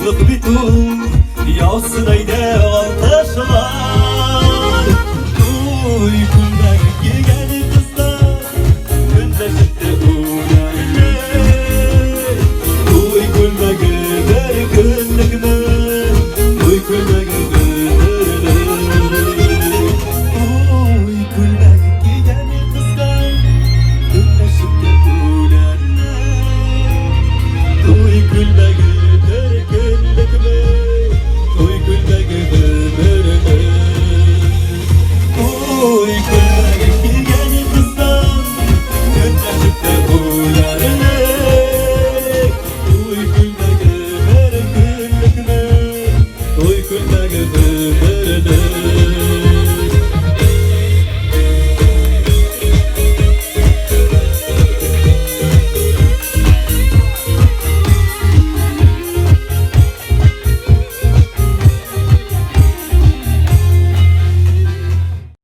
yazlık bir tur yağsın eyde altaşlar. Uy kuldak giyeni kızlar günleşikte uyanır. Uy kuldak bir günlük mü? Uy kuldak uy kuldak giyeni kızlar günleşikte uyanır. Uy kuldak bir günlük mü? Uy kuldak Uy kulak giyeni kızlar günleşikte uyanır. Uy kulak bir günlük mü? Uy kulak